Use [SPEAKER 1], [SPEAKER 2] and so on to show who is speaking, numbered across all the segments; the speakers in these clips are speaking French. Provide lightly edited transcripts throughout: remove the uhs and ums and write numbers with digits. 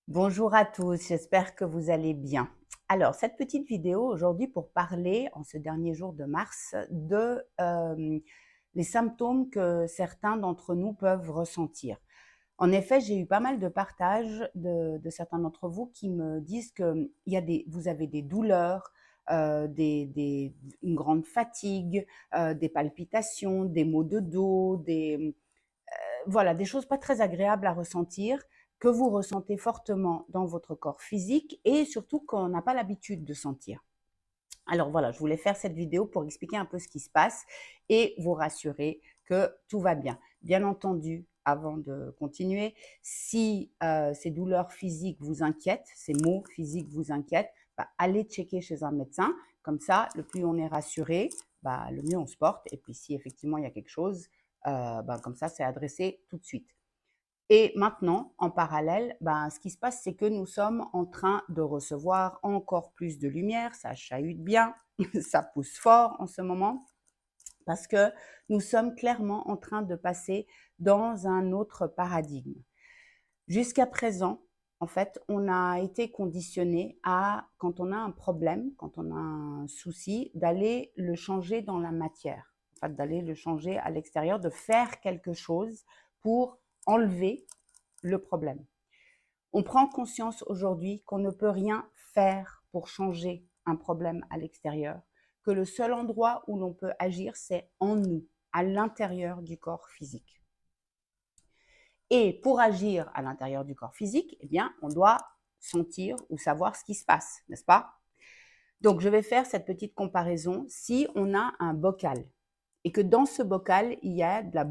[SPEAKER 1] Bonjour à tous, j'espère que vous allez bien. Alors, cette petite vidéo aujourd'hui pour parler, en ce dernier jour de mars, de les symptômes que certains d'entre nous peuvent ressentir. En effet, j'ai eu pas mal de partages de certains d'entre vous qui me disent que vous avez des douleurs, une grande fatigue, des palpitations, des maux de dos, voilà, des choses pas très agréables à ressentir, que vous ressentez fortement dans votre corps physique et surtout qu'on n'a pas l'habitude de sentir. Alors voilà, je voulais faire cette vidéo pour expliquer un peu ce qui se passe et vous rassurer que tout va bien. Bien entendu, avant de continuer, si ces douleurs physiques vous inquiètent, ces maux physiques vous inquiètent, bah, allez checker chez un médecin. Comme ça, le plus on est rassuré, bah, le mieux on se porte. Et puis si effectivement il y a quelque chose, bah, comme ça c'est adressé tout de suite. Et maintenant, en parallèle, ben, ce qui se passe, c'est que nous sommes en train de recevoir encore plus de lumière, ça chahute bien, ça pousse fort en ce moment, parce que nous sommes clairement en train de passer dans un autre paradigme. Jusqu'à présent, en fait, on a été conditionné à, quand on a un problème, quand on a un souci, d'aller le changer dans la matière, en fait, d'aller le changer à l'extérieur, de faire quelque chose pour enlever le problème. On prend conscience aujourd'hui qu'on ne peut rien faire pour changer un problème à l'extérieur, que le seul endroit où l'on peut agir, c'est en nous, à l'intérieur du corps physique. Et pour agir à l'intérieur du corps physique, eh bien, on doit sentir ou savoir ce qui se passe, n'est-ce pas? Donc, je vais faire cette petite comparaison. Si on a un bocal et que dans ce bocal, il y a de la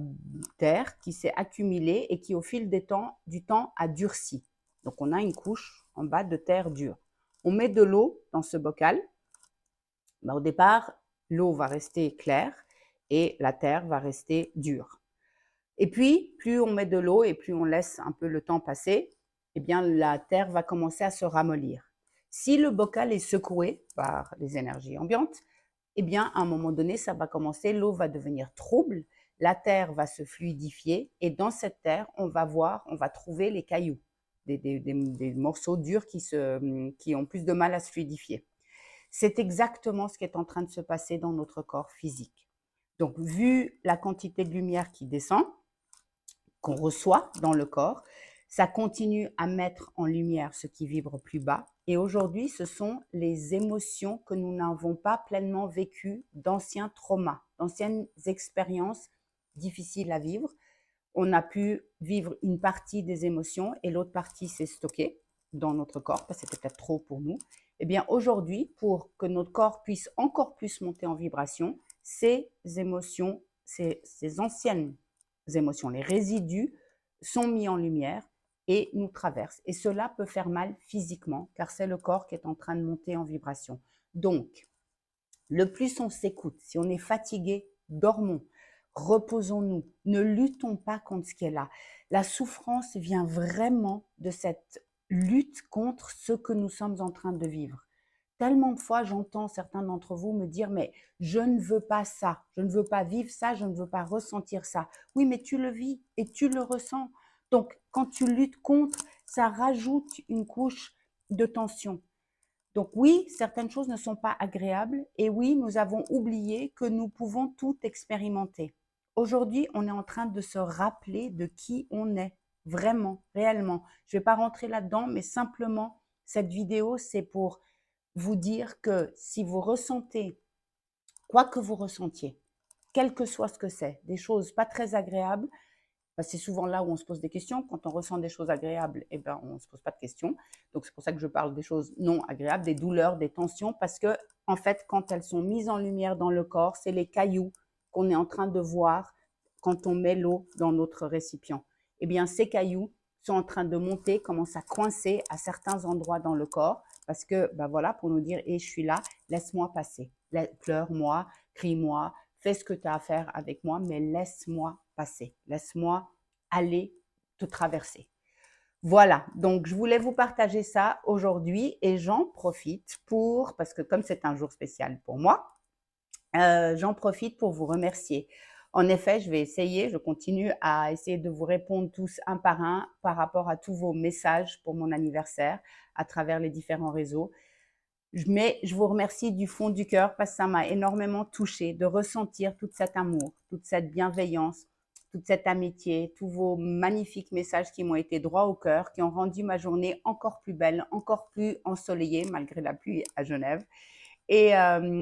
[SPEAKER 1] terre qui s'est accumulée et qui, au fil du temps, a durci. Donc, on a une couche en bas de terre dure. On met de l'eau dans ce bocal. Ben, au départ, l'eau va rester claire et la terre va rester dure. Et puis, plus on met de l'eau et plus on laisse un peu le temps passer, eh bien, la terre va commencer à se ramollir. Si le bocal est secoué par les énergies ambiantes, eh bien, à un moment donné, ça va commencer, l'eau va devenir trouble, la terre va se fluidifier et dans cette terre, on va trouver les cailloux, des morceaux durs qui ont plus de mal à se fluidifier. C'est exactement ce qui est en train de se passer dans notre corps physique. Donc, vu la quantité de lumière qui descend, qu'on reçoit dans le corps, ça continue à mettre en lumière ce qui vibre plus bas. Et aujourd'hui, ce sont les émotions que nous n'avons pas pleinement vécues d'anciens traumas, d'anciennes expériences difficiles à vivre. On a pu vivre une partie des émotions et l'autre partie s'est stockée dans notre corps parce que c'était peut-être trop pour nous. Eh bien, aujourd'hui, pour que notre corps puisse encore plus monter en vibration, ces émotions, ces anciennes émotions, les résidus sont mis en lumière et nous traversent. Et cela peut faire mal physiquement car c'est le corps qui est en train de monter en vibration. Donc, le plus on s'écoute, si on est fatigué, dormons, reposons-nous, ne luttons pas contre ce qui est là. La souffrance vient vraiment de cette lutte contre ce que nous sommes en train de vivre. Tellement de fois, j'entends certains d'entre vous me dire, mais je ne veux pas ça, je ne veux pas vivre ça, je ne veux pas ressentir ça. Oui, mais tu le vis et tu le ressens. Donc, quand tu luttes contre, ça rajoute une couche de tension. Donc oui, certaines choses ne sont pas agréables et oui, nous avons oublié que nous pouvons tout expérimenter. Aujourd'hui, on est en train de se rappeler de qui on est, vraiment, réellement. Je ne vais pas rentrer là-dedans, mais simplement, cette vidéo, c'est pour vous dire que si vous ressentez, quoi que vous ressentiez, quel que soit ce que c'est, des choses pas très agréables, bah, c'est souvent là où on se pose des questions. Quand on ressent des choses agréables, eh ben, on ne se pose pas de questions. Donc, c'est pour ça que je parle des choses non agréables, des douleurs, des tensions, parce que, en fait, quand elles sont mises en lumière dans le corps, c'est les cailloux qu'on est en train de voir quand on met l'eau dans notre récipient. Eh bien, ces cailloux sont en train de monter, commencent à coincer à certains endroits dans le corps, parce que, ben voilà, pour nous dire, je suis là, laisse-moi passer. Pleure-moi, crie-moi, fais ce que tu as à faire avec moi, mais laisse-moi passer. Laisse-moi aller te traverser. Voilà, donc je voulais vous partager ça aujourd'hui et j'en profite parce que comme c'est un jour spécial pour moi, j'en profite pour vous remercier. En effet, je vais essayer, je continue à essayer de vous répondre tous un par un par rapport à tous vos messages pour mon anniversaire à travers les différents réseaux. Mais je vous remercie du fond du cœur parce que ça m'a énormément touchée de ressentir tout cet amour, toute cette bienveillance, toute cette amitié, tous vos magnifiques messages qui m'ont été droit au cœur, qui ont rendu ma journée encore plus belle, encore plus ensoleillée malgré la pluie à Genève. Et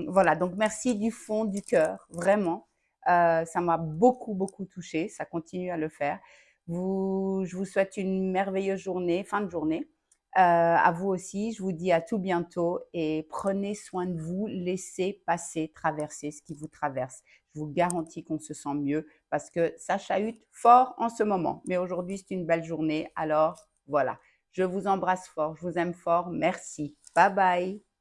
[SPEAKER 1] voilà, donc merci du fond du cœur, vraiment. Ça m'a beaucoup, beaucoup touchée, ça continue à le faire. Je vous souhaite une merveilleuse journée, fin de journée. À vous aussi, je vous dis à tout bientôt et prenez soin de vous, laissez passer, traverser ce qui vous traverse. Je vous garantis qu'on se sent mieux parce que ça chahute fort en ce moment. Mais aujourd'hui, c'est une belle journée, alors voilà. Je vous embrasse fort, je vous aime fort, merci. Bye bye.